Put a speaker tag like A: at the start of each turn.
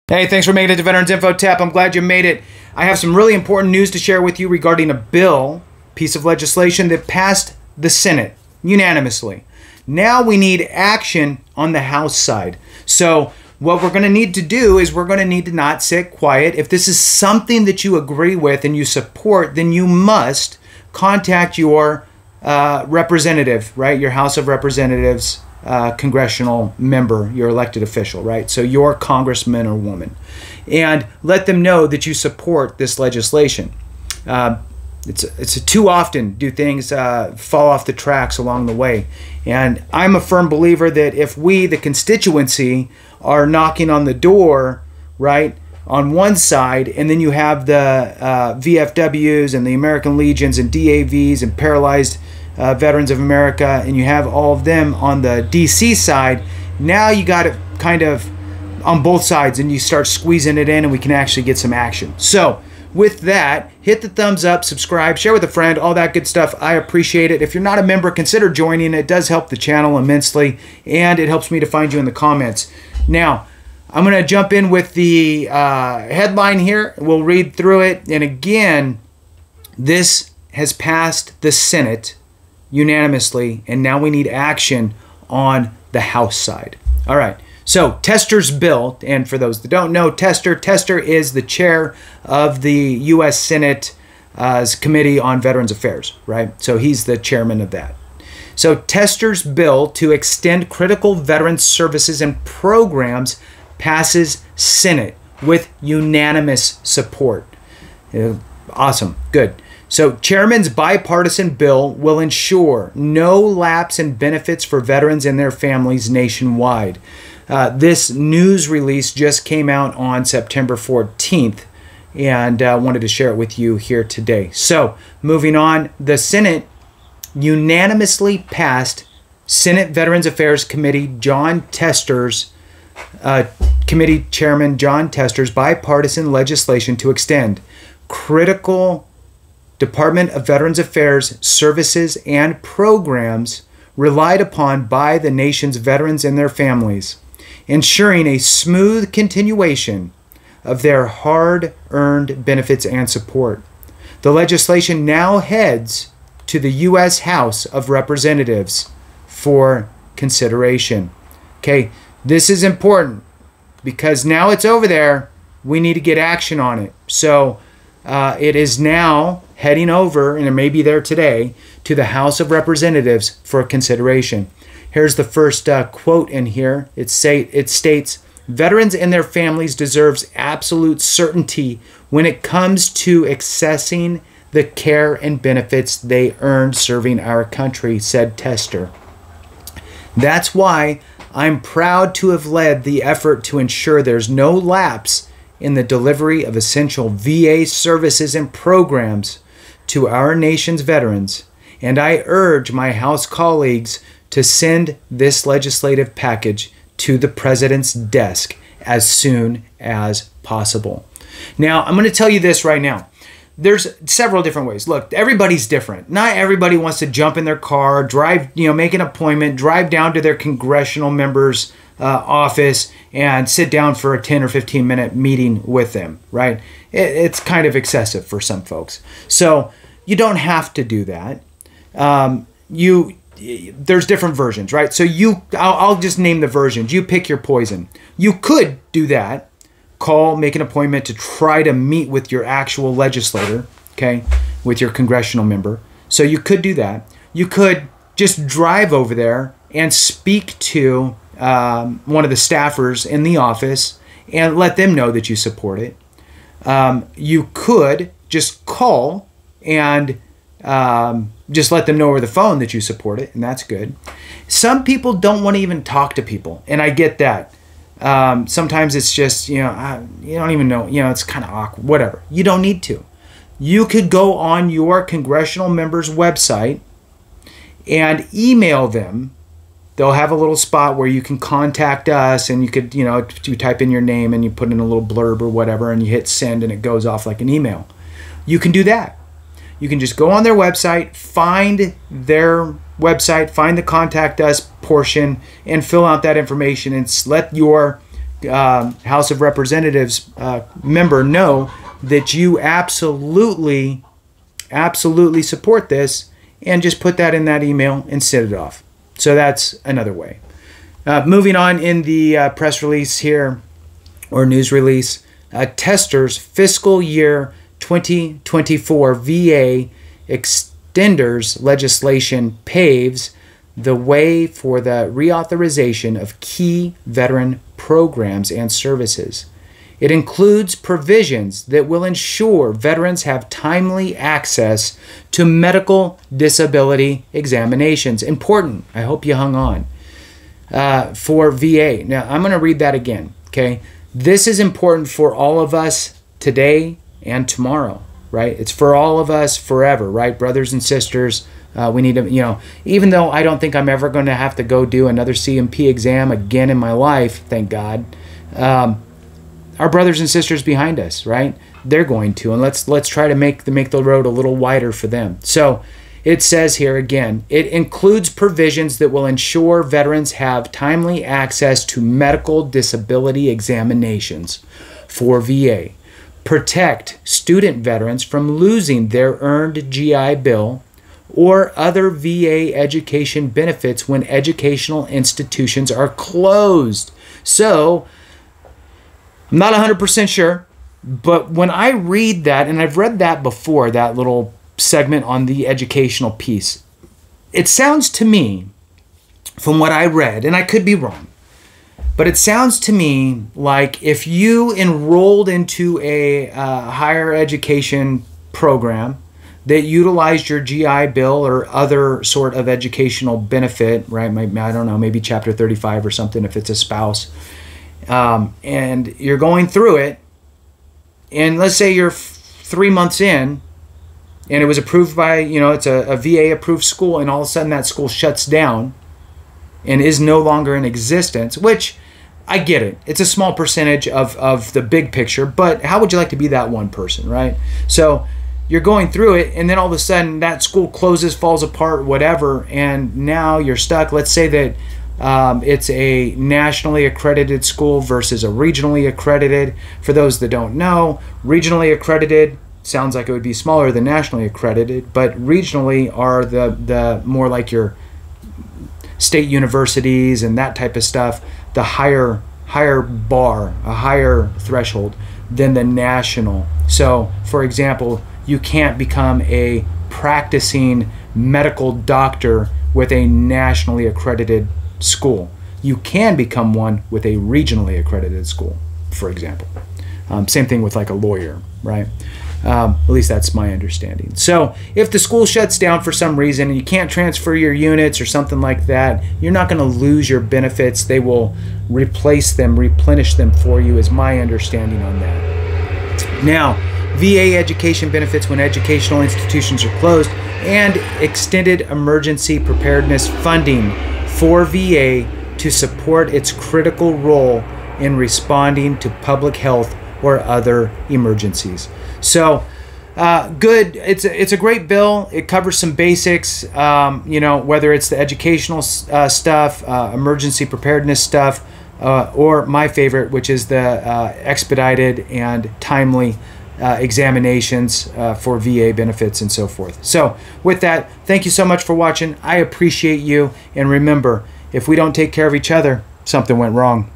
A: Hey, thanks for making it to Veterans Info Tap. I'm glad you made it. I have some really important news to share with you regarding a piece of legislation that passed the Senate unanimously. Now we need action on the House side. So what we're going to need to do is we're going to need to not sit quiet. If this is something that you agree with and you support, then you must contact your representative, right? Your House of Representatives congressional member, your elected official, right? So your congressman or woman, and let them know that you support this legislation. It's too often do things fall off the tracks along the way, and I'm a firm believer that if we, the constituency, are knocking on the door, right, on one side, and then you have the VFWs and the American Legions and DAVs and Paralyzed Veterans of America, and you have all of them on the DC side. Now you got it kind of on both sides, and you start squeezing it in, and we can actually get some action. So with that, hit the thumbs up, subscribe, share with a friend, all that good stuff. I appreciate it. If you're not a member, consider joining. It does help the channel immensely, and it helps me to find you in the comments. Now, I'm going to jump in with the headline here. We'll read through it. And again, this has passed the Senate unanimously, and now we need action on the House side. All right. So Tester's bill, and for those that don't know, Tester is the chair of the U.S. Senate's Committee on Veterans Affairs, right? So he's the chairman of that. So Tester's bill to extend critical veteran services and programs passes Senate with unanimous support. Awesome. Good. So Chairman's bipartisan bill will ensure no lapse in benefits for veterans and their families nationwide. This news release just came out on September 14th, and I wanted to share it with you here today. So moving on, the Senate unanimously passed Senate Veterans Affairs Committee Committee Chairman John Tester's bipartisan legislation to extend critical Department of Veterans Affairs services and programs relied upon by the nation's veterans and their families, ensuring a smooth continuation of their hard-earned benefits and support. The legislation now heads to the U.S. House of Representatives for consideration. Okay, this is important because now it's over there. We need to get action on it. So it is now heading over, and it may be there today, to the House of Representatives for consideration. Here's the first quote in here. It states, "Veterans and their families deserves absolute certainty when it comes to accessing the care and benefits they earned serving our country," said Tester. "That's why I'm proud to have led the effort to ensure there's no lapse in the delivery of essential VA services and programs to our nation's veterans, and I urge my House colleagues to send this legislative package to the President's desk as soon as possible." Now, I'm going to tell you this right now. There's several different ways. Look, everybody's different. Not everybody wants to jump in their car, drive, make an appointment, drive down to their congressional member's office and sit down for a 10 or 15 minute meeting with them, right? It's kind of excessive for some folks. So you don't have to do that. There's different versions, right? So I'll just name the versions. You pick your poison. You could do that. Make an appointment to try to meet with your actual legislator, okay, with your congressional member. So you could do that. You could just drive over there and speak to one of the staffers in the office and let them know that you support it. You could just call and just let them know over the phone that you support it, and that's good. Some people don't want to even talk to people, and I get that. Sometimes it's just, you don't even know, it's kind of awkward, whatever. You don't need to. You could go on your congressional member's website and email them. They'll have a little spot where you can contact us, and you could, you type in your name and you put in a little blurb or whatever, and you hit send and it goes off like an email. You can do that. You can just go on their website, find their website, find the contact us portion, and fill out that information and let your House of Representatives member know that you absolutely support this, and just put that in that email and send it off. So that's another way. Moving on in the press release here, or news release, testers fiscal year 2024 VA extenders legislation paves the way for the reauthorization of key veteran programs and services. It includes provisions that will ensure veterans have timely access to medical disability examinations. Important. I hope you hung on. For VA. Now, I'm going to read that again, okay? This is important for all of us today and tomorrow, right? It's for all of us forever, right? Brothers and sisters, we need to, even though I don't think I'm ever going to have to go do another CMP exam again in my life, thank God, our brothers and sisters behind us, right? They're going to, and let's try to make the road a little wider for them. So it says here again, it includes provisions that will ensure veterans have timely access to medical disability examinations for VA, protect student veterans from losing their earned GI Bill or other VA education benefits when educational institutions are closed. So I'm not 100% sure, but when I read that, and I've read that before, that little segment on the educational piece, it sounds to me, from what I read, and I could be wrong, but it sounds to me like if you enrolled into a higher education program that utilized your GI Bill or other sort of educational benefit, right? I don't know, maybe Chapter 35 or something if it's a spouse, and you're going through it, and let's say you're 3 months in, and it was approved by, it's a VA approved school, and all of a sudden that school shuts down and is no longer in existence, which I get it. It's a small percentage of the big picture, but how would you like to be that one person, right? So you're going through it, and then all of a sudden that school closes, falls apart, whatever, and now you're stuck. Let's say that it's a nationally accredited school versus a regionally accredited. For those that don't know, regionally accredited sounds like it would be smaller than nationally accredited, but regionally are the more like your state universities and that type of stuff, the higher bar, a higher threshold than the national. So, for example, you can't become a practicing medical doctor with a nationally accredited school. You can become one with a regionally accredited school, for example. Same thing with like a lawyer, right? At least that's my understanding. So if the school shuts down for some reason and you can't transfer your units or something like that, you're not going to lose your benefits. They will replace them, replenish them for you, is my understanding on that. Now, VA education benefits when educational institutions are closed, and extended emergency preparedness funding for VA to support its critical role in responding to public health or other emergencies. So good. It's a great bill. It covers some basics, whether it's the educational stuff, emergency preparedness stuff, or my favorite, which is the expedited and timely examinations for VA benefits and so forth. So with that, thank you so much for watching. I appreciate you. And remember, if we don't take care of each other, something went wrong.